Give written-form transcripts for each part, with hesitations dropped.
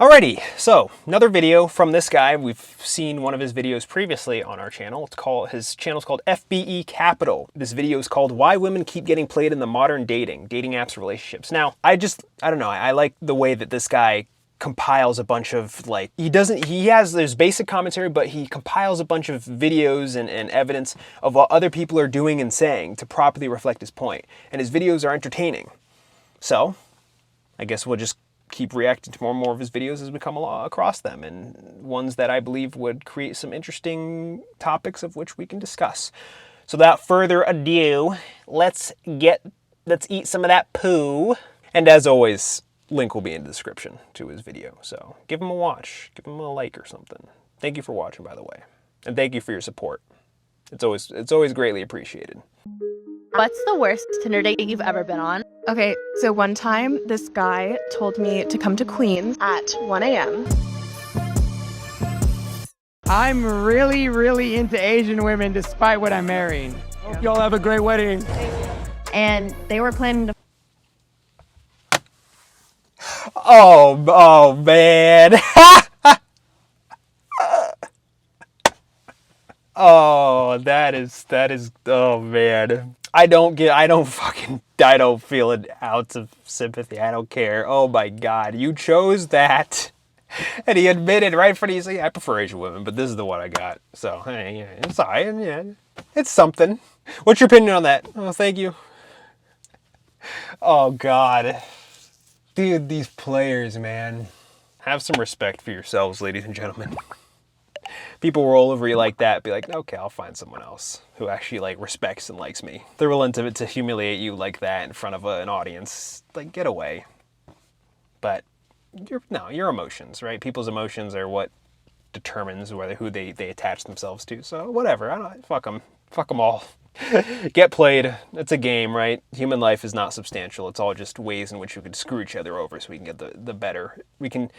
Alrighty, so another video from this guy. We've seen one of his videos previously on our channel. His channel's called FBE Capital. This video is called Why Women Keep Getting Played in the Modern Dating Apps, Relationships. Now, I don't know, I like the way that this guy compiles a bunch of, like, there's basic commentary, but he compiles a bunch of videos and evidence of what other people are doing and saying to properly reflect his point. And his videos are entertaining. So, I guess we'll just keep reacting to more and more of his videos as we come across them, and ones that I believe would create some interesting topics of which we can discuss. So without further ado, let's eat some of that poo. And as always, link will be in the description to his video. So give him a watch, give him a like or something. Thank you for watching, by the way. And thank you for your support. It's always greatly appreciated. What's the worst Tinder date you've ever been on? Okay, so one time this guy told me to come to Queens At 1 a.m. I'm really into Asian women despite what I'm marrying. Hope y'all have a great wedding. And they were planning to Oh man. Oh, that is, oh man. I don't feel an ounce of sympathy. I don't care. Oh my God, you chose that. And he admitted right in front of you, saying, I prefer Asian women, but this is the one I got. So, hey, yeah, it's all right. Yeah, it's something. What's your opinion on that? Oh, thank you. Oh God. Dude, these players, man. Have some respect for yourselves, ladies and gentlemen. People roll over you like that, be like, okay, I'll find someone else who actually, like, respects and likes me. They're willing to humiliate you like that in front of an audience. Like, get away. But your emotions, right? People's emotions are what determines who they attach themselves to. So whatever, fuck them all. Get played. It's a game, right? Human life is not substantial. It's all just ways in which we can screw each other over so we can get the better. We can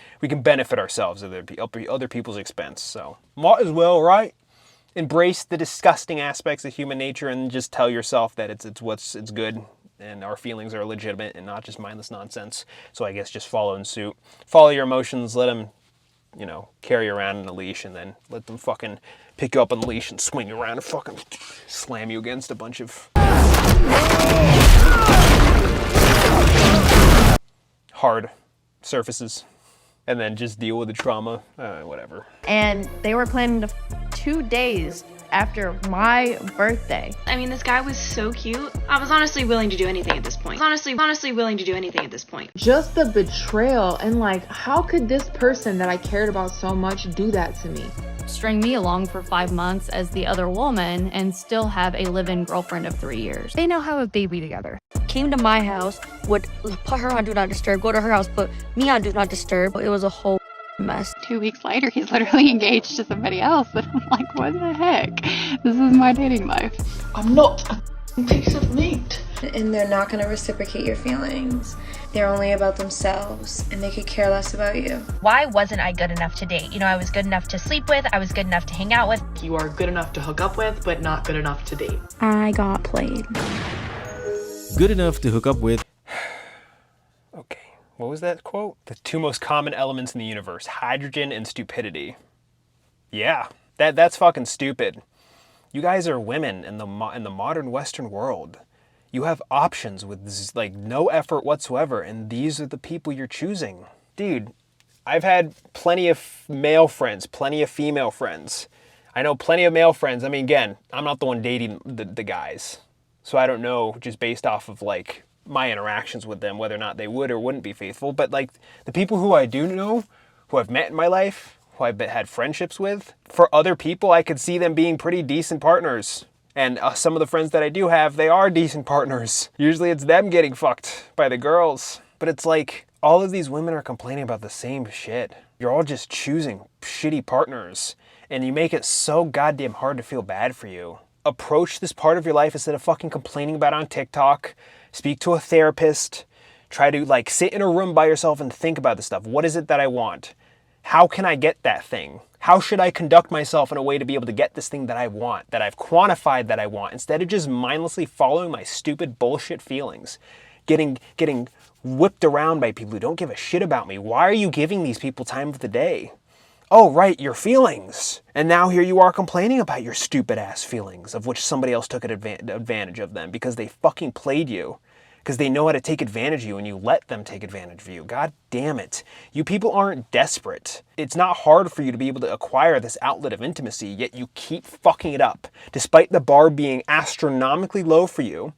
benefit ourselves at other people's expense. So might as well, right? Embrace the disgusting aspects of human nature and just tell yourself that it's good and our feelings are legitimate and not just mindless nonsense. So I guess just follow in suit. Follow your emotions. Let them, carry you around in a leash, and then let them fucking pick you up on the leash and swing you around and fucking slam you against a bunch of hard surfaces. And then just deal with the trauma, whatever. And they were planning to 2 days after my birthday. I mean, this guy was so cute. I was honestly willing to do anything at this point. Honestly willing to do anything at this point. Just the betrayal, and like, how could this person that I cared about so much do that to me? String me along for 5 months as the other woman and still have a live-in girlfriend of 3 years. They now have a baby together. Came to my house, would put her on Do Not Disturb, go to her house, put me on Do Not Disturb. It was a whole mess. 2 weeks later, he's literally engaged to somebody else. And I'm like, what the heck? This is my dating life. I'm not a piece of meat. And they're not going to reciprocate your feelings. They're only about themselves, and they could care less about you. Why wasn't I good enough to date? I was good enough to sleep with, I was good enough to hang out with. You are good enough to hook up with, but not good enough to date. I got played. Good enough to hook up with. Okay, what was that quote? The two most common elements in the universe, hydrogen and stupidity. Yeah, that's fucking stupid. You guys are women in the modern Western world. You have options with, like, no effort whatsoever, and these are the people you're choosing. Dude, I've had plenty of male friends, plenty of female friends. I know plenty of male friends. I mean, again, I'm not the one dating the guys, so I don't know, just based off of, like, my interactions with them, whether or not they would or wouldn't be faithful. But, like, the people who I do know, who I've met in my life, who I've had friendships with, for other people, I could see them being pretty decent partners. And some of the friends that I do have, they are decent partners. Usually it's them getting fucked by the girls. But it's like, all of these women are complaining about the same shit. You're all just choosing shitty partners. And you make it so goddamn hard to feel bad for you. Approach this part of your life instead of fucking complaining about it on TikTok. Speak to a therapist. Try to, like, sit in a room by yourself and think about this stuff. What is it that I want? How can I get that thing? How should I conduct myself in a way to be able to get this thing that I want, that I've quantified that I want, instead of just mindlessly following my stupid bullshit feelings, getting whipped around by people who don't give a shit about me. Why are you giving these people time of the day? Oh, right, your feelings. And now here you are complaining about your stupid ass feelings, of which somebody else took advantage of them because they fucking played you. Because they know how to take advantage of you and you let them take advantage of you. God damn it. You people aren't desperate. It's not hard for you to be able to acquire this outlet of intimacy, yet you keep fucking it up. Despite the bar being astronomically low for you,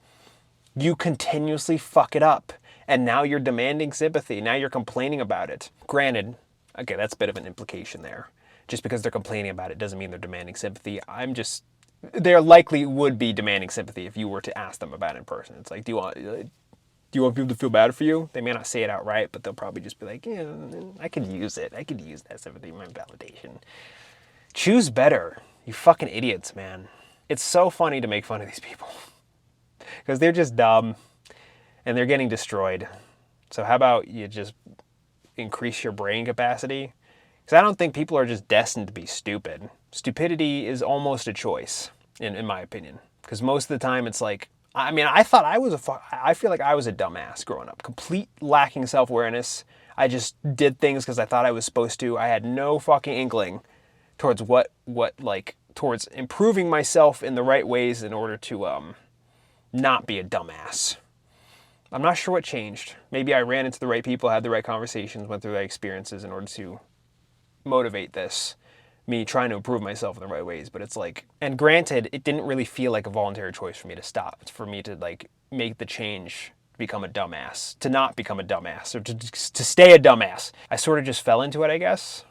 you continuously fuck it up. And now you're demanding sympathy. Now you're complaining about it. Granted, okay, that's a bit of an implication there. Just because they're complaining about it doesn't mean they're demanding sympathy. They likely would be demanding sympathy if you were to ask them about it in person. It's like, do you want people to feel bad for you? They may not say it outright, but they'll probably just be like, yeah, I could use it. I could use that sympathy, my validation. Choose better. You fucking idiots, man. It's so funny to make fun of these people. Because they're just dumb, and they're getting destroyed. So how about you just increase your brain capacity? Because I don't think people are just destined to be stupid. Stupidity is almost a choice, in my opinion. Because most of the time it's like, I mean, I feel like I was a dumbass growing up. Complete lacking self-awareness. I just did things because I thought I was supposed to. I had no fucking inkling towards towards improving myself in the right ways in order to not be a dumbass. I'm not sure what changed. Maybe I ran into the right people, had the right conversations, went through the right experiences in order to motivate me trying to improve myself in the right ways. But it's like, and granted, it didn't really feel like a voluntary choice for me to stop. It's for me to like make the change, become a dumbass, to not become a dumbass, or to stay a dumbass. I sort of just fell into it, I guess.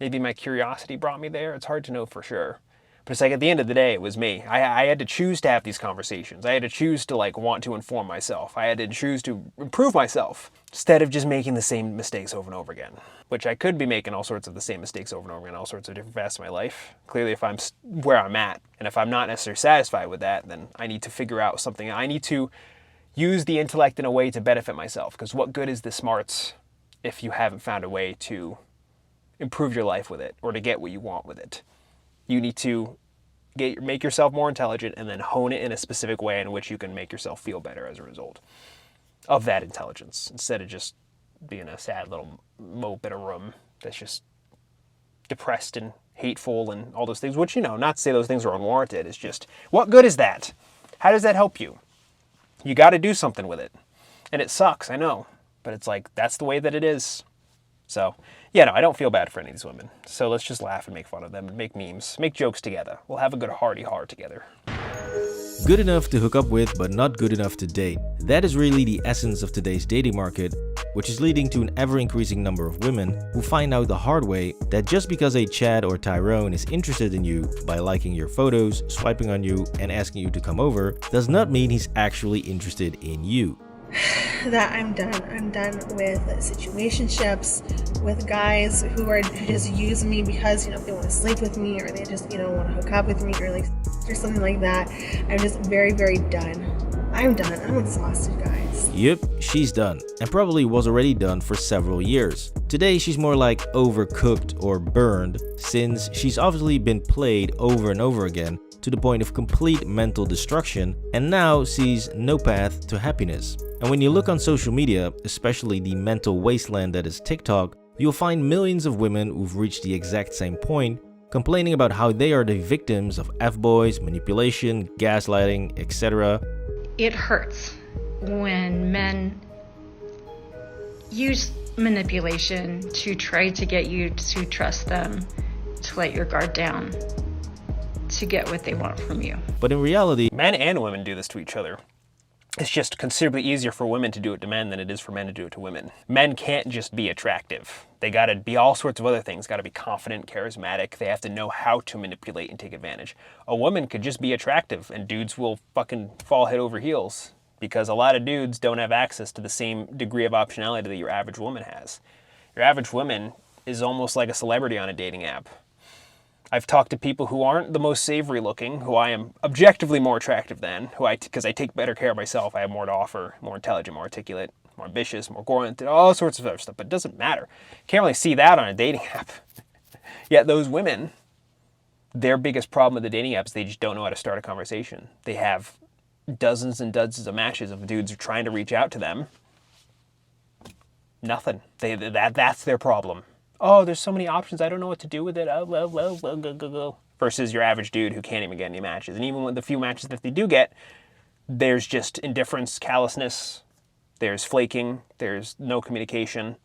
Maybe my curiosity brought me there. It's hard to know for sure. But it's like at the end of the day, it was me. I had to choose to have these conversations. I had to choose to like want to inform myself. I had to choose to improve myself instead of just making the same mistakes over and over again. Which I could be making all sorts of the same mistakes over and over again, all sorts of different facets of my life. Clearly, if I'm where I'm at, and if I'm not necessarily satisfied with that, then I need to figure out something. I need to use the intellect in a way to benefit myself. Because what good is the smarts if you haven't found a way to improve your life with it or to get what you want with it? You need to make yourself more intelligent and then hone it in a specific way in which you can make yourself feel better as a result of that intelligence, instead of just being a sad little mope in a room that's just depressed and hateful and all those things, which, not to say those things are unwarranted. It's just, what good is that? How does that help you? You got to do something with it. And it sucks, I know. But it's like, that's the way that it is. So, I don't feel bad for any of these women. So let's just laugh and make fun of them and make memes, make jokes together. We'll have a good hearty heart together. Good enough to hook up with, but not good enough to date. That is really the essence of today's dating market, which is leading to an ever-increasing number of women who find out the hard way that just because a Chad or Tyrone is interested in you by liking your photos, swiping on you, and asking you to come over, does not mean he's actually interested in you. That I'm done. I'm done with situationships, with guys who just use me because, they want to sleep with me, or they just, want to hook up with me, or something like that. I'm just very, very done. I'm done. I'm exhausted, guys. Yep, she's done, and probably was already done for several years. Today she's more like overcooked or burned, since she's obviously been played over and over again to the point of complete mental destruction, and now sees no path to happiness. And when you look on social media, especially the mental wasteland that is TikTok, you'll find millions of women who've reached the exact same point, complaining about how they are the victims of F-boys, manipulation, gaslighting, etc. It hurts when men use manipulation to try to get you to trust them, to let your guard down, to get what they want from you. But in reality, men and women do this to each other. It's just considerably easier for women to do it to men than it is for men to do it to women. Men can't just be attractive. They gotta be all sorts of other things. Gotta be confident, charismatic. They have to know how to manipulate and take advantage. A woman could just be attractive and dudes will fucking fall head over heels because a lot of dudes don't have access to the same degree of optionality that your average woman has. Your average woman is almost like a celebrity on a dating app. I've talked to people who aren't the most savory looking, who I am objectively more attractive than, because I take better care of myself, I have more to offer, more intelligent, more articulate, more ambitious, more oriented, all sorts of other stuff, but it doesn't matter. Can't really see that on a dating app. Yet those women, their biggest problem with the dating apps, they just don't know how to start a conversation. They have dozens and dozens of matches of dudes who are trying to reach out to them, Nothing. That's their problem. Oh, there's so many options. I don't know what to do with it. Go. Versus your average dude who can't even get any matches. And even with the few matches that they do get, there's just indifference, callousness, there's flaking, there's no communication.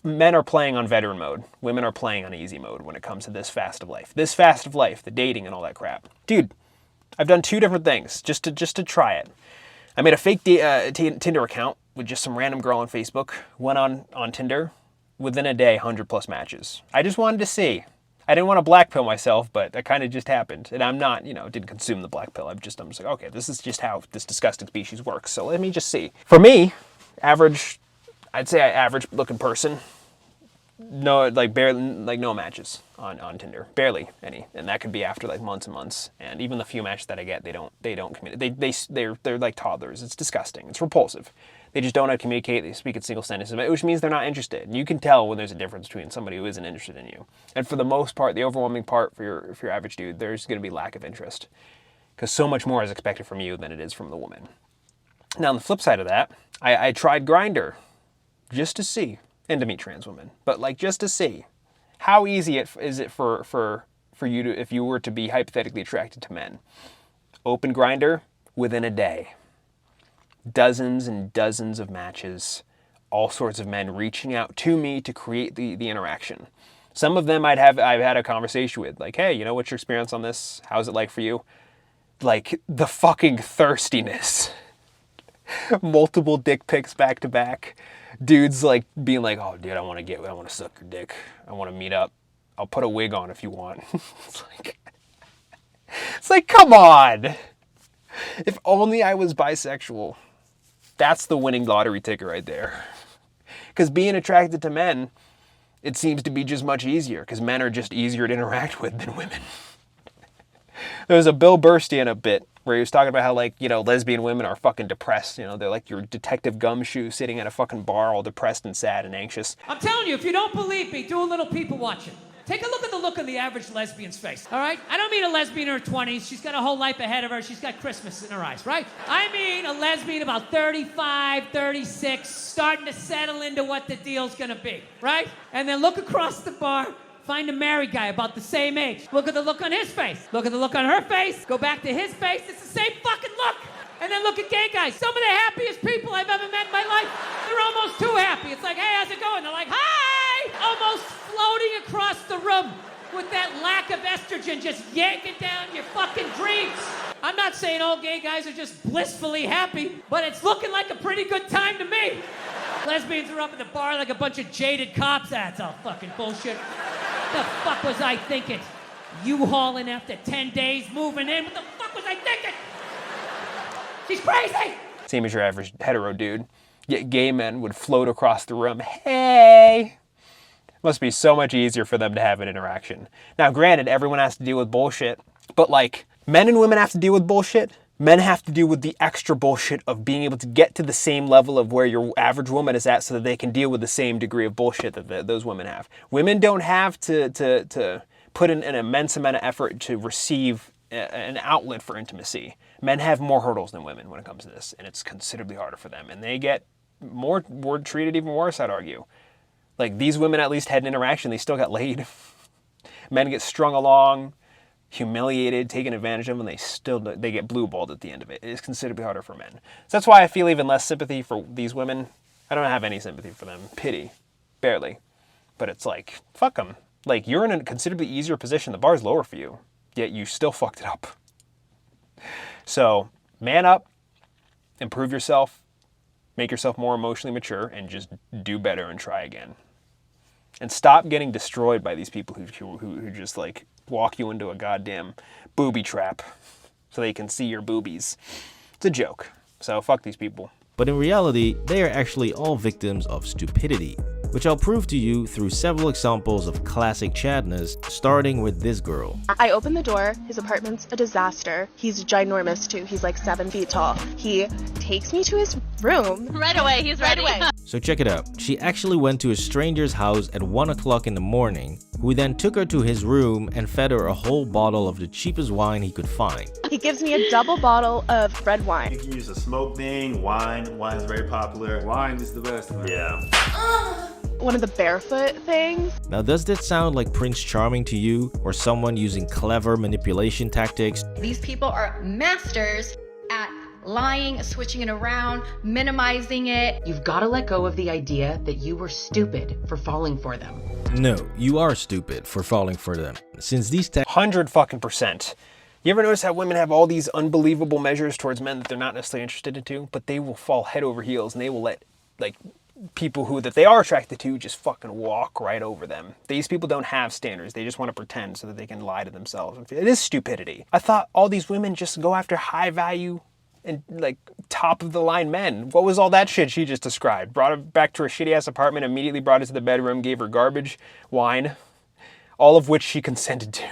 Men are playing on veteran mode. Women are playing on easy mode when it comes to this fast of life. This fast of life, the dating and all that crap. Dude, I've done 2 different things just to try it. I made a fake Tinder account with just some random girl on Facebook. Went on Tinder. Within a day, 100+ matches. I just wanted to see. I didn't want to black pill myself, but that kind of just happened. And I'm not, didn't consume the black pill. I'm just like, okay, this is just how this disgusting species works. So let me just see. For me, I'd say average looking person. No, barely, no matches on Tinder. Barely any. And that could be after months and months. And even the few matches that I get, they don't communicate. They're like toddlers. It's disgusting. It's repulsive. They just don't know how to communicate. They speak in single sentences, which means they're not interested. And you can tell when there's a difference between somebody who isn't interested in you. And for the most part, the overwhelming part for your average dude, there's going to be lack of interest. Because so much more is expected from you than it is from the woman. Now, on the flip side of that, I tried Grindr just to see, and to meet trans women, but just to see how easy is it for you to, if you were to be hypothetically attracted to men. Open Grindr within a day. Dozens and dozens of matches, all sorts of men reaching out to me to create the interaction. Some of them I've had a conversation with, hey, what's your experience on this? How's it like for you? The fucking thirstiness. Multiple dick pics back to back. Dudes being like, oh dude, I want to suck your dick. I want to meet up. I'll put a wig on if you want. It's like, come on. If only I was bisexual. That's the winning lottery ticket right there. Because being attracted to men, it seems to be just much easier. Because men are just easier to interact with than women. There was a Bill Burr stand-up bit where he was talking about how, lesbian women are fucking depressed. They're like your Detective Gumshoe sitting at a fucking bar all depressed and sad and anxious. I'm telling you, if you don't believe me, do a little people watching. Take a look at the look on the average lesbian's face, all right? I don't mean a lesbian in her 20s. She's got a whole life ahead of her. She's got Christmas in her eyes, right? I mean a lesbian about 35, 36, starting to settle into what the deal's gonna be, right? And then look across the bar, find a married guy about the same age. Look at the look on his face. Look at the look on her face. Go back to his face. It's the same fucking look. And then look at gay guys. Some of the happiest people I've ever met in my life. They're almost too happy. It's like, hey, how's it going? They're like, hi! Almost floating across the room with that lack of estrogen just yanking down your fucking dreams. I'm not saying all gay guys are just blissfully happy, but it's looking like a pretty good time to me. Lesbians are up at the bar like a bunch of jaded cops. That's all fucking bullshit. What the fuck was I thinking? U-hauling after 10 days moving in? What the fuck was I thinking? She's crazy! Same as your average hetero dude. Yet gay men would float across the room. Hey! Must be so much easier for them to have an interaction. Now, granted, everyone has to deal with bullshit, but men and women have to deal with bullshit. Men have to deal with the extra bullshit of being able to get to the same level of where your average woman is at so that they can deal with the same degree of bullshit that those women have. Women don't have to put in an immense amount of effort to receive an outlet for intimacy. Men have more hurdles than women when it comes to this, and it's considerably harder for them. And they get more treated even worse, I'd argue. These women at least had an interaction, they still got laid. Men get strung along, humiliated, taken advantage of, and they get blue-balled at the end of it. It is considerably harder for men. So that's why I feel even less sympathy for these women. I don't have any sympathy for them. Pity. Barely. But it's fuck them. You're in a considerably easier position. The bar's lower for you, yet you still fucked it up. So, man up, improve yourself, make yourself more emotionally mature, and just do better and try again. And stop getting destroyed by these people who just walk you into a goddamn booby trap so they can see your boobies. It's a joke. So fuck these people. But in reality, they are actually all victims of stupidity, which I'll prove to you through several examples of classic Chadness, starting with this girl. I open the door, his apartment's a disaster. He's ginormous too, he's 7 feet tall. He takes me to his room. Right away, he's right away. So check it out. She actually went to a stranger's house at 1 o'clock in the morning, who then took her to his room and fed her a whole bottle of the cheapest wine he could find. He gives me a double bottle of red wine. You can use a smoke thing, wine. Wine is very popular. Wine is the best, man. Yeah. One of the barefoot things. Now, does that sound like Prince Charming to you, or someone using clever manipulation tactics? These people are masters at lying, switching it around, minimizing it. You've got to let go of the idea that you were stupid for falling for them. No, you are stupid for falling for them. Since these 100%. You ever notice how women have all these unbelievable measures towards men that they're not necessarily interested in, but they will fall head over heels and they will let, like, people who that they are attracted to just fucking walk right over them. These people don't have standards. They just want to pretend so that they can lie to themselves. It is stupidity. I thought all these women just go after high value and like top of the line men. What was all that shit she just described? Brought her back to her shitty ass apartment, immediately brought her to the bedroom, gave her garbage, wine, all of which she consented to.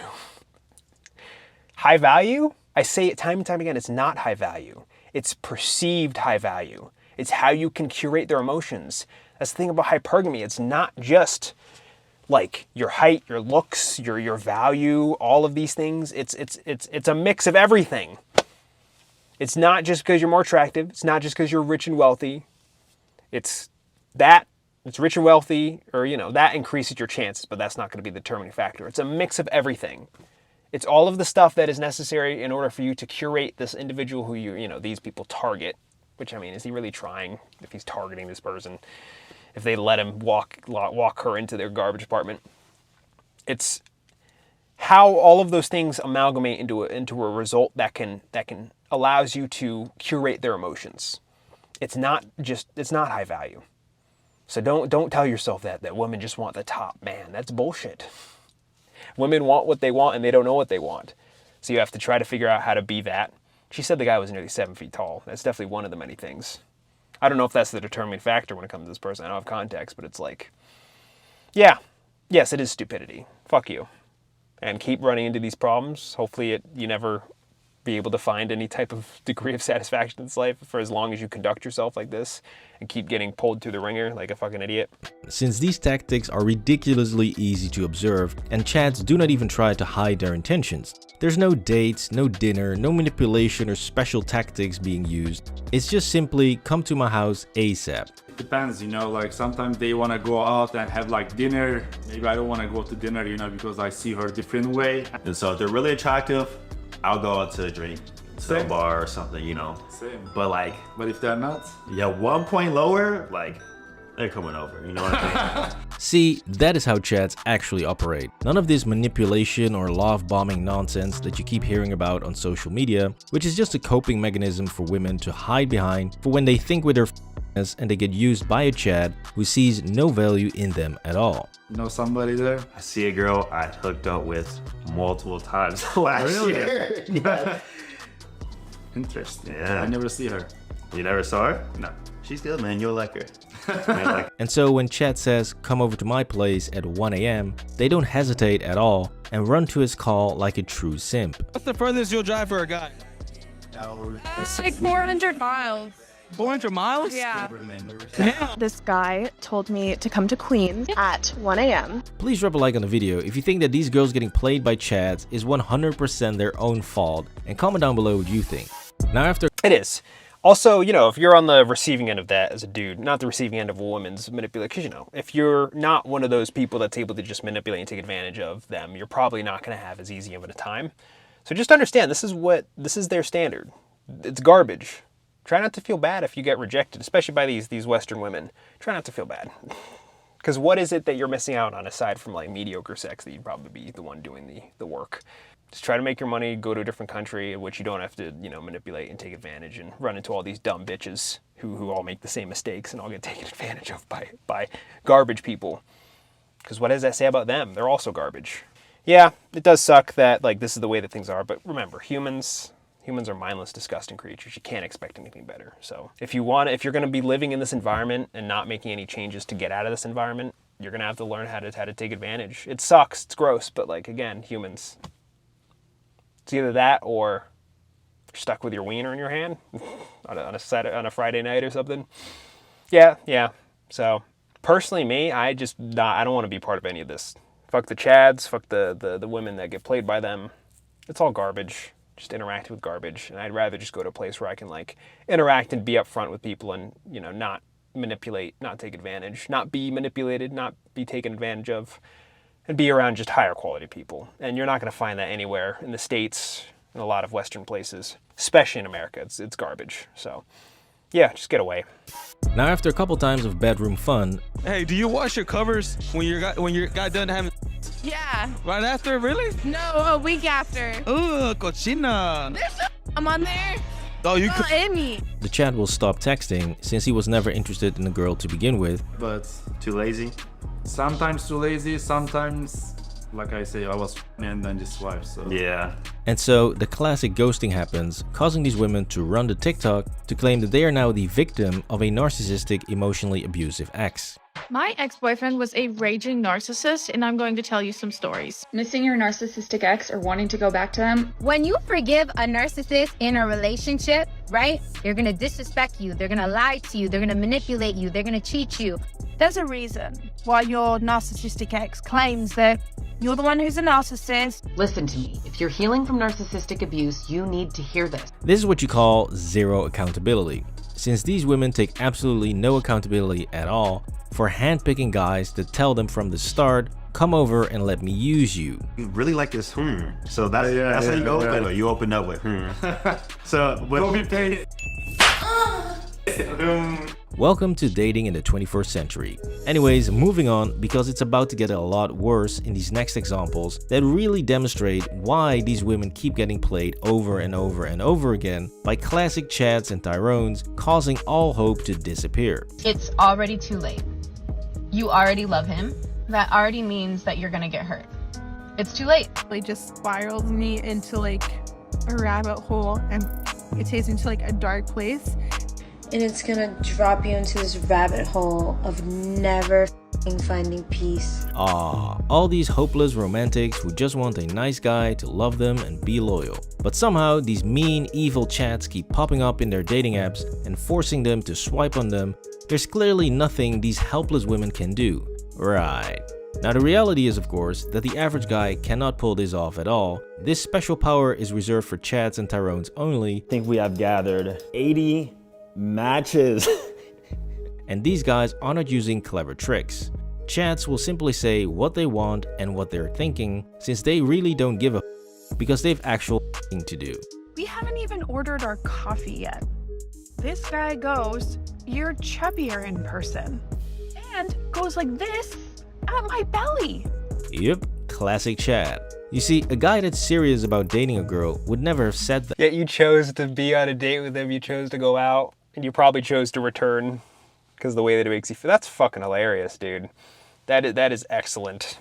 High value? I say it time and time again, it's not high value. It's perceived high value. It's how you can curate their emotions. That's the thing about hypergamy. It's not just like your height, your looks, your value, all of these things. It's a mix of everything. It's not just because you're more attractive. It's not just because you're rich and wealthy. It's rich and wealthy, or, you know, that increases your chances, but that's not going to be the determining factor. It's a mix of everything. It's all of the stuff that is necessary in order for you to curate this individual who these people target. Which, I mean, is he really trying if he's targeting this person? If they let him walk her into their garbage apartment? It's how all of those things amalgamate into a result that can allows you to curate their emotions. It's not high value. So don't tell yourself that women just want the top man. That's bullshit. Women want what they want and they don't know what they want. So you have to try to figure out how to be that. She said the guy was nearly 7 feet tall. That's definitely one of the many things. I don't know if that's the determining factor when it comes to this person. I don't have context, but it's like, yeah, yes, it is stupidity. Fuck you. And keep running into these problems. Hopefully you never be able to find any type of degree of satisfaction in this life for as long as you conduct yourself like this and keep getting pulled through the ringer like a fucking idiot. Since these tactics are ridiculously easy to observe and chats do not even try to hide their intentions, there's no dates, no dinner, no manipulation or special tactics being used. It's just simply come to my house ASAP. It depends, like sometimes they want to go out and have like dinner. Maybe I don't want to go to dinner, because I see her a different way. And so if they're really attractive, I'll go out to a drink, to a bar or something, Same. But if they're not? Yeah, 1 point lower, they're coming over, you know what I mean? See, that is how chats actually operate. None of this manipulation or love bombing nonsense that you keep hearing about on social media, which is just a coping mechanism for women to hide behind for when they think with their and they get used by a chat who sees no value in them at all. Know somebody there? I see a girl I hooked up with multiple times last year. Yeah. Interesting. Yeah. I never see her. You never saw her? No. She's good, man. You'll like her. And so when chat says, come over to my place at 1 a.m., they don't hesitate at all and run to his call like a true simp. What's the furthest you'll drive for a guy? It's like 400 miles. 400 miles? Yeah. This guy told me to come to Queens at 1 a.m. Please drop a like on the video if you think that these girls getting played by chats is 100% their own fault, and comment down below what you think. Now after it is. Also, if you're on the receiving end of that as a dude, not the receiving end of a woman's manipulation, because, if you're not one of those people that's able to just manipulate and take advantage of them, you're probably not going to have as easy of a time. So just understand, this is their standard. It's garbage. Try not to feel bad if you get rejected, especially by these Western women. Try not to feel bad. Because what is it that you're missing out on aside from mediocre sex that you'd probably be the one doing the work? Just try to make your money, go to a different country in which you don't have to, manipulate and take advantage and run into all these dumb bitches who all make the same mistakes and all get taken advantage of by garbage people. Because what does that say about them? They're also garbage. Yeah, it does suck that this is the way that things are, but remember, humans are mindless, disgusting creatures. You can't expect anything better. So if you're going to be living in this environment and not making any changes to get out of this environment, you're going to have to learn how to take advantage. It sucks. It's gross. But again, humans, it's either that or you're stuck with your wiener in your hand on a Friday night or something. Yeah. So personally, me, I don't want to be part of any of this. Fuck the Chads, fuck the women that get played by them. It's all garbage. Just interacting with garbage. And I'd rather just go to a place where I can like interact and be upfront with people and, you know, not manipulate, not take advantage, not be manipulated, not be taken advantage of, and be around just higher quality people. And you're not going to find that anywhere in the States, in a lot of Western places, especially in America. It's garbage. So yeah, just get away. Now after a couple times of bedroom fun... Hey, do you wash your covers when you got done having... Yeah. Right after, really? No, a week after. Ugh, cochina. I'm on there. Oh, you could hit me. The Chad will stop texting since he was never interested in a girl to begin with. But Too lazy? sometimes too lazy, sometimes, like I say, I was and then just swipe. So Yeah. And so the classic ghosting happens, causing these women to run to TikTok to claim that they are now the victim of a narcissistic, emotionally abusive ex. My ex-boyfriend was a raging narcissist, and I'm going to tell you some stories. Missing your narcissistic ex or wanting to go back to them. When you forgive a narcissist in a relationship, right? They're gonna disrespect you, they're gonna lie to you, they're gonna manipulate you, they're gonna cheat you. There's a reason why your narcissistic ex claims that you're the one who's a narcissist. Listen to me. If you're healing from narcissistic abuse, you need to hear this. This is what you call zero accountability, since these women take absolutely no accountability at all for handpicking guys that tell them from the start, come over and let me use you. You really like this, So that's how you open. Or you open up with, So, don't be paid. Welcome to dating in the 21st century. Anyways, moving on, because it's about to get a lot worse in these next examples that really demonstrate why these women keep getting played over and over and over again by classic Chads and Tyrones, causing all hope to disappear. It's already too late. You already love him. That already means that you're gonna get hurt. It's too late. It just spirals me into like a rabbit hole, and it takes me to like a dark place. And it's gonna drop you into this rabbit hole of never finding peace. All these hopeless romantics who just want a nice guy to love them and be loyal. But somehow these mean, evil chats keep popping up in their dating apps and forcing them to swipe on them. There's clearly nothing these helpless women can do. Right. Now the reality is, of course, that the average guy cannot pull this off at all. This special power is reserved for Chads and Tyrones only. I think we have gathered 80 matches. And these guys are not using clever tricks. Chads will simply say what they want and what they're thinking, since they really don't give a because they've actual thing to do. We haven't even ordered our coffee yet. This guy goes, "You're chubbier in person," and goes like this at my belly. Yep, classic Chad. You see, a guy that's serious about dating a girl would never have said that. Yet you chose to be on a date with him, you chose to go out, and you probably chose to return because of the way that it makes you feel. That's fucking hilarious, dude. That is excellent.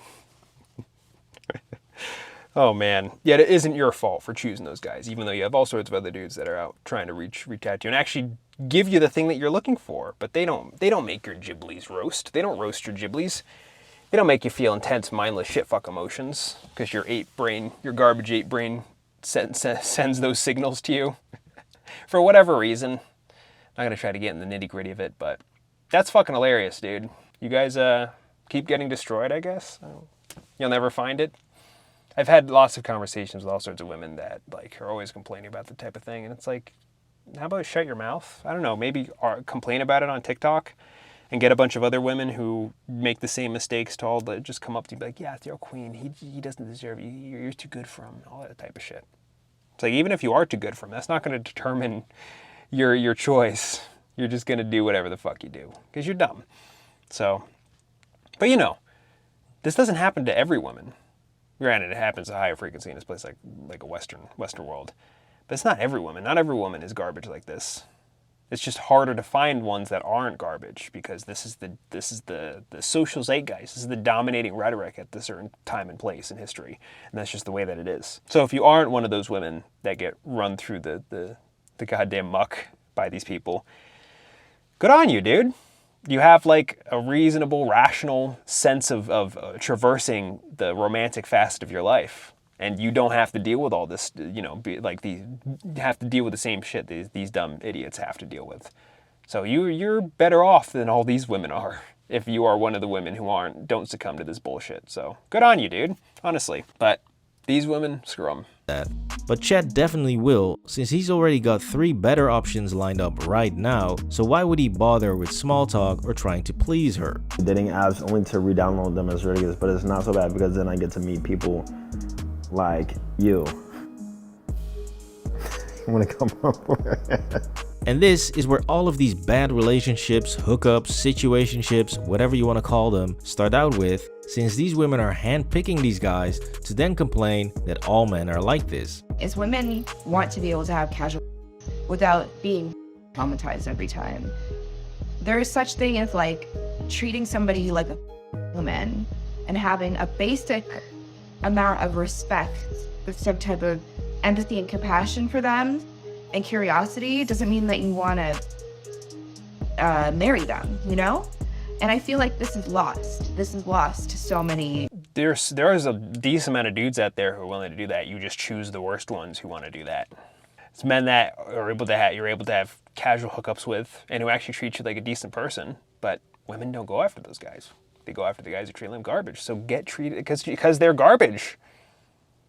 Oh man. Yet it isn't your fault for choosing those guys, even though you have all sorts of other dudes that are out trying to reach at you and actually give you the thing that you're looking for. But they don't make your giblies roast. They don't roast your giblies. They don't make you feel intense, mindless shitfuck emotions because your garbage ape brain sends those signals to you for whatever reason. Not gonna try to get in the nitty gritty of it, but that's fucking hilarious, dude. You guys keep getting destroyed, I guess. You'll never find it. I've had lots of conversations with all sorts of women that like are always complaining about the type of thing, and it's like, how about shut your mouth? I don't know, maybe complain about it on TikTok and get a bunch of other women who make the same mistakes to all that just come up to you and be like, yeah, you're a queen, he doesn't deserve you, you're too good for him, all that type of shit. It's like, even if you are too good for him, that's not going to determine your choice. You're just going to do whatever the fuck you do because you're dumb. So, but you know, this doesn't happen to every woman. Granted, it happens at a higher frequency in this place like a Western world. But it's not every woman. Not every woman is garbage like this. It's just harder to find ones that aren't garbage because this is the social zeitgeist. This is the dominating rhetoric at this certain time and place in history. And that's just the way that it is. So if you aren't one of those women that get run through the goddamn muck by these people, good on you, dude. You have like a reasonable, rational sense of traversing the romantic facet of your life. And you don't have to deal with all this, you have to deal with the same shit these dumb idiots have to deal with. So you're better off than all these women are if you are one of the women who don't succumb to this bullshit. So good on you, dude, honestly. But these women, screw them. But Chad definitely will, since he's already got 3 better options lined up right now, so why would he bother with small talk or trying to please her? Dating apps only to re-download them is ridiculous, but it's not so bad because then I get to meet people like you. I'm gonna come over. And this is where all of these bad relationships, hookups, situationships, whatever you want to call them, start out with, since these women are handpicking these guys to then complain that all men are like this. Is women want to be able to have casual without being traumatized every time. There is such thing as like treating somebody like a woman and having a basic amount of respect with some type of empathy and compassion for them and curiosity doesn't mean that you want to marry them, you know? And I feel like this is lost. This is lost to so many. There is a decent amount of dudes out there who are willing to do that. You just choose the worst ones who want to do that. It's men that are you're able to have casual hookups with and who actually treat you like a decent person. But women don't go after those guys. They go after the guys who treat them garbage. So get treated because they're garbage.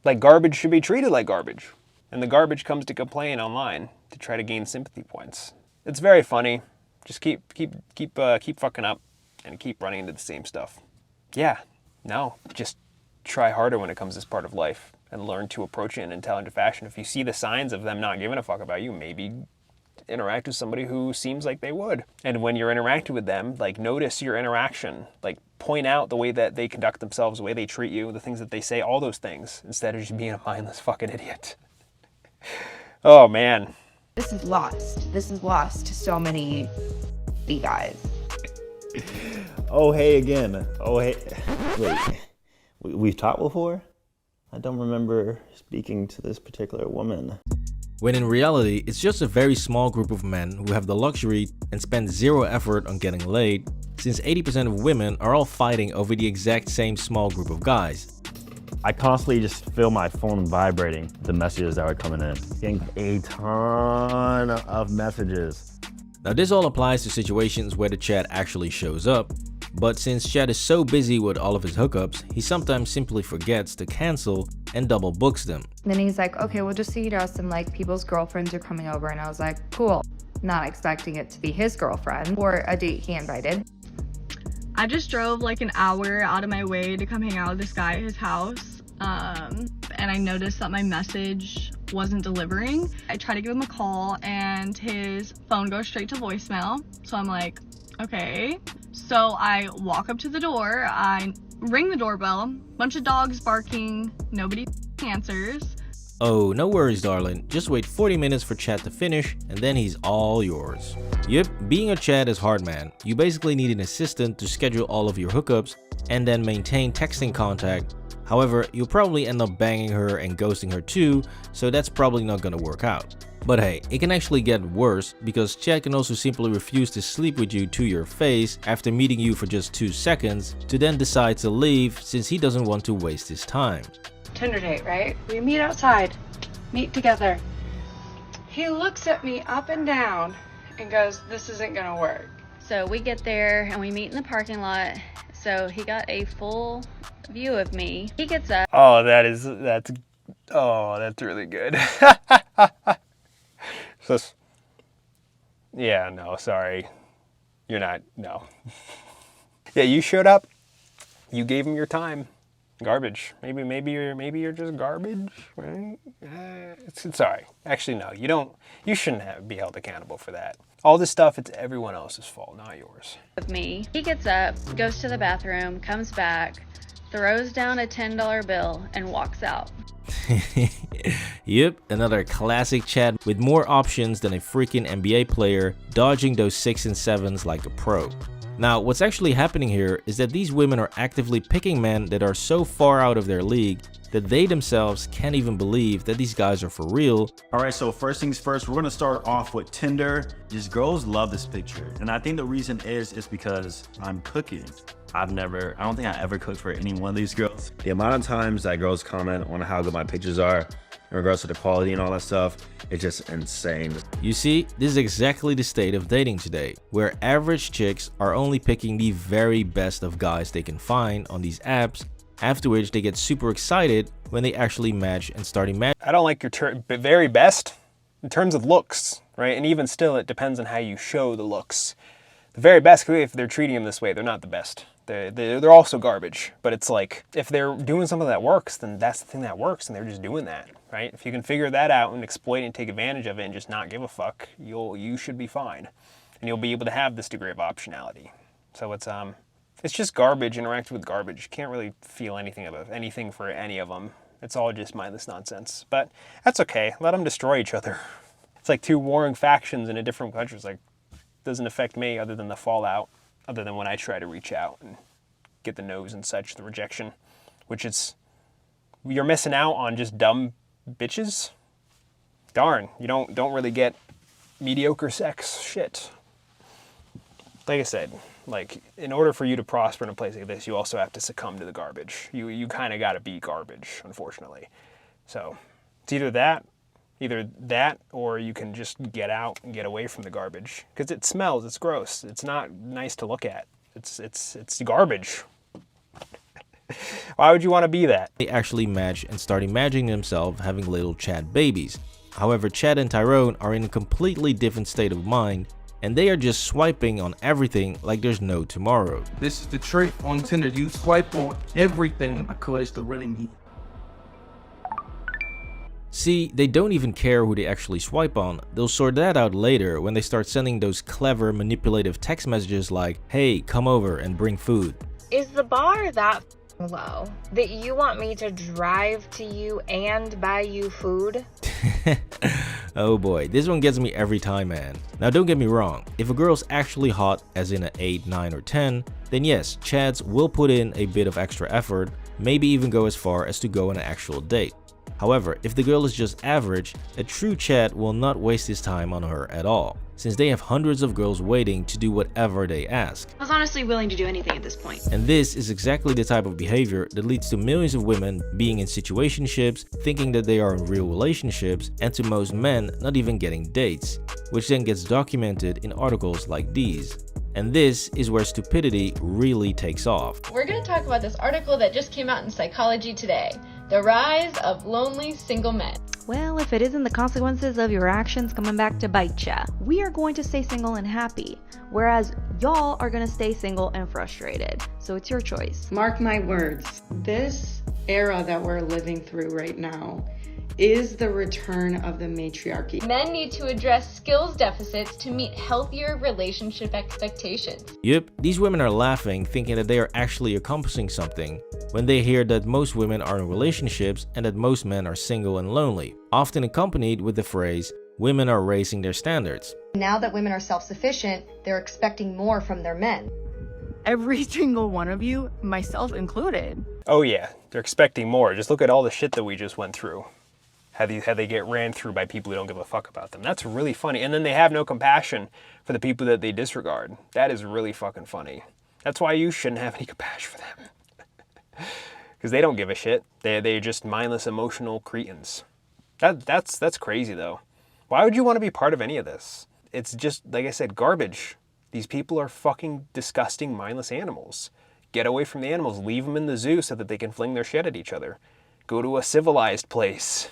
Like garbage should be treated like garbage. And the garbage comes to complain online to try to gain sympathy points. It's very funny. Just keep fucking up and keep running into the same stuff. Yeah, no, just try harder when it comes to this part of life and learn to approach it in an intelligent fashion. If you see the signs of them not giving a fuck about you, maybe interact with somebody who seems like they would. And when you're interacting with them, like notice your interaction, like point out the way that they conduct themselves, the way they treat you, the things that they say, all those things, instead of just being a mindless fucking idiot. Oh man. This is lost. This is lost to so many guys. Oh, hey again. Oh, hey. Wait, we've talked before? I don't remember speaking to this particular woman. When in reality, it's just a very small group of men who have the luxury and spend zero effort on getting laid, since 80% of women are all fighting over the exact same small group of guys. I constantly just feel my phone vibrating, the messages that are coming in. Getting a ton of messages. Now this all applies to situations where the chat actually shows up, but since Chad is so busy with all of his hookups, he sometimes simply forgets to cancel and double books them. Then he's like, okay, we'll just see us and like people's girlfriends are coming over, and I was like, cool. Not expecting it to be his girlfriend or a date he invited. I just drove like an hour out of my way to come hang out with this guy at his house. And I noticed that my message wasn't delivering. I tried to give him a call and his phone goes straight to voicemail. So I'm like, okay. So I walk up to the door, I ring the doorbell, bunch of dogs barking, nobody answers. Oh, no worries, darling. Just wait 40 minutes for chat to finish, and then he's all yours. Yep, being a chat is hard, man. You basically need an assistant to schedule all of your hookups and then maintain texting contact. However, you'll probably end up banging her and ghosting her too, so that's probably not gonna work out. But hey, it can actually get worse because Chad can also simply refuse to sleep with you to your face after meeting you for just 2 seconds to then decide to leave since he doesn't want to waste his time. Tinder date, right? We meet outside, meet together. He looks at me up and down and goes, this isn't gonna work. So we get there and we meet in the parking lot. So he got a full view of me. He gets up. Oh, that's really good. Yeah, no, sorry. You're not, no. Yeah, you showed up. You gave him your time. Garbage. Maybe you're just garbage, right? It's sorry. Actually, no, you shouldn't be held accountable for that. All this stuff, it's everyone else's fault, not yours. With me. He gets up, goes to the bathroom, comes back, throws down a $10 bill, and walks out. Yep, another classic Chad with more options than a freaking NBA player, dodging those 6 and 7s like a pro. Now, what's actually happening here is that these women are actively picking men that are so far out of their league that they themselves can't even believe that these guys are for real. All right, so first things first, we're gonna start off with Tinder. Just girls love this picture. And I think the reason is because I'm cooking. I don't think I ever cooked for any one of these girls. The amount of times that girls comment on how good my pictures are in regards to the quality and all that stuff, it's just insane. You see, this is exactly the state of dating today, where average chicks are only picking the very best of guys they can find on these apps, after which they get super excited when they actually match and start imagining. I don't like your very best in terms of looks, right? And even still, it depends on how you show the looks. The very best, if they're treating them this way, they're not the best. They're also garbage. But it's like, if they're doing something that works, then that's the thing that works, and they're just doing that, right? If you can figure that out and exploit and take advantage of it and just not give a fuck, you should be fine. And you'll be able to have this degree of optionality. So it's just garbage interacting with garbage. You can't really feel anything for any of them. It's all just mindless nonsense. But that's okay. Let them destroy each other. It's like two warring factions in a different country. It's like, doesn't affect me other than the fallout, other than when I try to reach out and get the no's and such, the rejection, which is, you're missing out on just dumb bitches. Darn, you don't really get mediocre sex shit. Like I said, like, in order for you to prosper in a place like this, you also have to succumb to the garbage. You kind of got to be garbage, unfortunately. So it's either that or you can just get out and get away from the garbage, because it smells, it's gross, it's not nice to look at, it's garbage. Why would you want to be that? They actually match and start imagining themselves having little Chad babies. However, Chad and Tyrone are in a completely different state of mind, and they are just swiping on everything like there's no tomorrow. This is the trick on Tinder. You swipe on everything because the running heat. See, they don't even care who they actually swipe on. They'll sort that out later when they start sending those clever, manipulative text messages like, hey, come over and bring food. Is the bar that low that you want me to drive to you and buy you food? Oh boy, this one gets me every time, man. Now don't get me wrong, if a girl's actually hot, as in an 8, 9 or 10, then yes, Chads will put in a bit of extra effort, maybe even go as far as to go on an actual date. However, if the girl is just average, a true Chad will not waste his time on her at all, since they have hundreds of girls waiting to do whatever they ask. I was honestly willing to do anything at this point. And this is exactly the type of behavior that leads to millions of women being in situationships, thinking that they are in real relationships, and to most men not even getting dates, which then gets documented in articles like these. And this is where stupidity really takes off. We're going to talk about this article that just came out in Psychology Today, The Rise of Lonely Single Men. Well, if it isn't the consequences of your actions coming back to bite ya, we are going to stay single and happy, whereas y'all are going to stay single and frustrated. So it's your choice. Mark my words, this era that we're living through right now is the return of the matriarchy. Men need to address skills deficits to meet healthier relationship expectations. Yep, these women are laughing, thinking that they are actually accomplishing something, when they hear that most women are in relationships and that most men are single and lonely, often accompanied with the phrase, women are raising their standards. Now that women are self-sufficient, they're expecting more from their men. Every single one of you, myself included. Oh yeah, they're expecting more. Just look at all the shit that we just went through. How they get ran through by people who don't give a fuck about them. That's really funny. And then they have no compassion for the people that they disregard. That is really fucking funny. That's why you shouldn't have any compassion for them. Because they don't give a shit. They're just mindless emotional cretins. That's crazy though. Why would you want to be part of any of this? It's just, like I said, garbage. These people are fucking disgusting, mindless animals. Get away from the animals. Leave them in the zoo so that they can fling their shit at each other. Go to a civilized place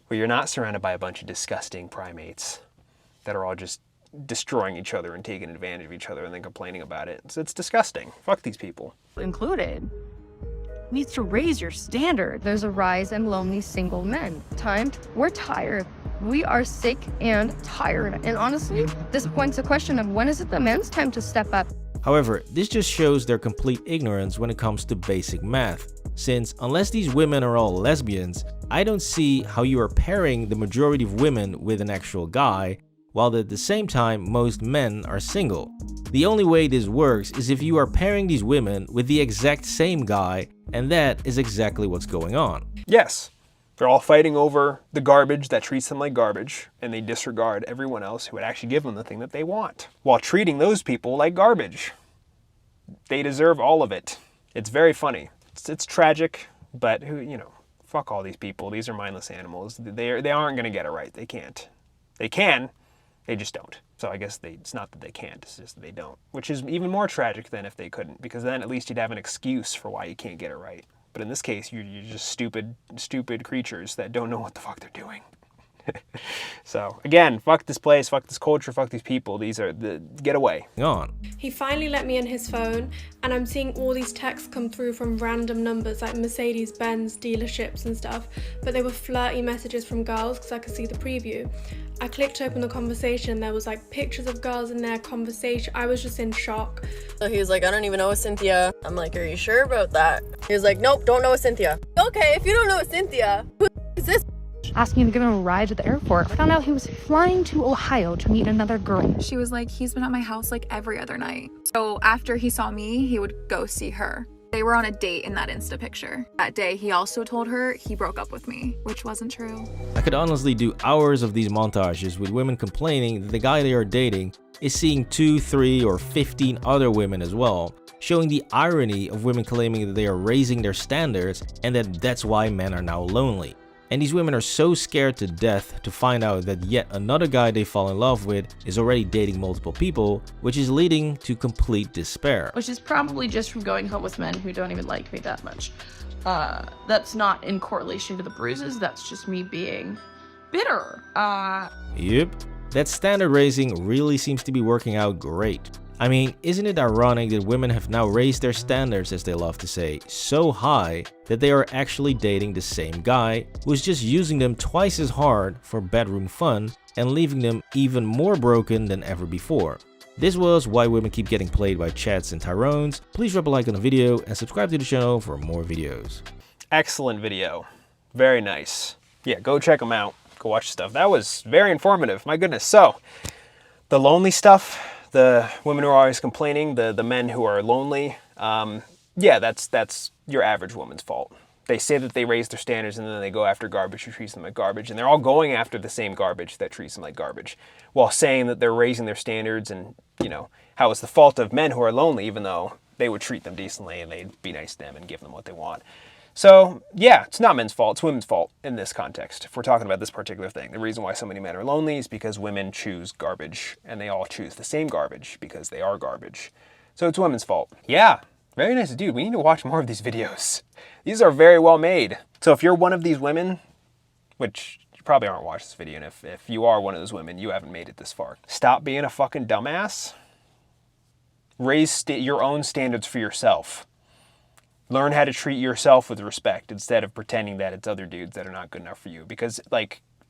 where you're not surrounded by a bunch of disgusting primates that are all just destroying each other and taking advantage of each other and then complaining about it. It's disgusting. Fuck these people. Included. Needs to raise your standard. There's a rise in lonely single men. We're tired. We are sick and tired. And honestly, this points a question of when is it the men's time to step up? However, this just shows their complete ignorance when it comes to basic math, since unless these women are all lesbians, I don't see how you are pairing the majority of women with an actual guy, while at the same time most men are single. The only way this works is if you are pairing these women with the exact same guy And that is exactly what's going on. Yes. They're all fighting over the garbage that treats them like garbage, and they disregard everyone else who would actually give them the thing that they want, while treating those people like garbage. They deserve all of it. It's very funny. It's tragic, but fuck all these people. These are mindless animals. They aren't going to get it right. They can't. They can, they just don't. So I guess it's not that they can't, it's just that they don't. Which is even more tragic than if they couldn't, because then at least you'd have an excuse for why you can't get it right. But in this case, you're just stupid creatures that don't know what the fuck they're doing. So again, fuck this place, fuck this culture, fuck these people. These are get away. He finally let me in his phone, and I'm seeing all these texts come through from random numbers like Mercedes-Benz dealerships and stuff, but they were flirty messages from girls because I could see the preview. I clicked open the conversation, there was like pictures of girls in their conversation. I was just in shock. So he was like, I don't even know a Cynthia. I'm like, are you sure about that? He was like, nope, don't know a Cynthia. Okay, if you don't know a Cynthia, who is this? Asking to give him a ride to the airport. I found out he was flying to Ohio to meet another girl. She was like, he's been at my house like every other night. So after he saw me, he would go see her. They were on a date in that Insta picture. That day, he also told her he broke up with me, which wasn't true. I could honestly do hours of these montages with women complaining that the guy they are dating is seeing 2, 3, or 15 other women as well, showing the irony of women claiming that they are raising their standards and that's why men are now lonely. And these women are so scared to death to find out that yet another guy they fall in love with is already dating multiple people, which is leading to complete despair. Which is probably just from going home with men who don't even like me that much. That's not in correlation to the bruises, that's just me being bitter. Yep, that standard raising really seems to be working out great. I mean, isn't it ironic that women have now raised their standards, as they love to say, so high that they are actually dating the same guy who is just using them twice as hard for bedroom fun and leaving them even more broken than ever before. This was why women keep getting played by chats and tyrones. Please drop a like on the video and subscribe to the channel for more videos. Excellent video. Very nice. Yeah, go check them out. Go watch stuff. That was very informative. My goodness. So, the lonely stuff. The women who are always complaining, the men who are lonely, yeah, that's your average woman's fault. They say that they raise their standards and then they go after garbage who treats them like garbage, and they're all going after the same garbage that treats them like garbage, while saying that they're raising their standards and, how it's the fault of men who are lonely, even though they would treat them decently and they'd be nice to them and give them what they want. So, yeah, it's not men's fault, it's women's fault in this context. If we're talking about this particular thing, the reason why so many men are lonely is because women choose garbage, and they all choose the same garbage because they are garbage. So it's women's fault. Yeah, very nice. Dude, we need to watch more of these videos. These are very well made. So if you're one of these women, which you probably aren't watching this video, and if you are one of those women, you haven't made it this far. Stop being a fucking dumbass. Raise your own standards for yourself. Learn how to treat yourself with respect instead of pretending that it's other dudes that are not good enough for you. Because,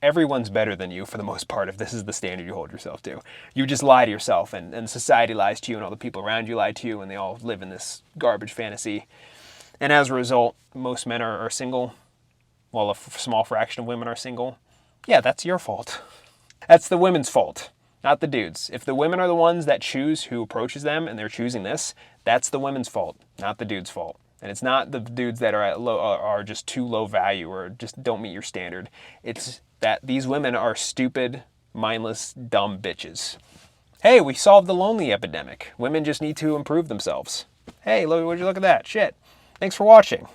everyone's better than you for the most part if this is the standard you hold yourself to. You just lie to yourself, and society lies to you, and all the people around you lie to you, and they all live in this garbage fantasy. And as a result, most men are single, while a small fraction of women are single. Yeah, that's your fault. That's the women's fault, not the dudes. If the women are the ones that choose who approaches them, and they're choosing this, that's the women's fault, not the dude's fault. And it's not the dudes that are just too low value or just don't meet your standard. It's that these women are stupid, mindless, dumb bitches. Hey, we solved the lonely epidemic. Women just need to improve themselves. Hey, would you look at that? Shit. Thanks for watching.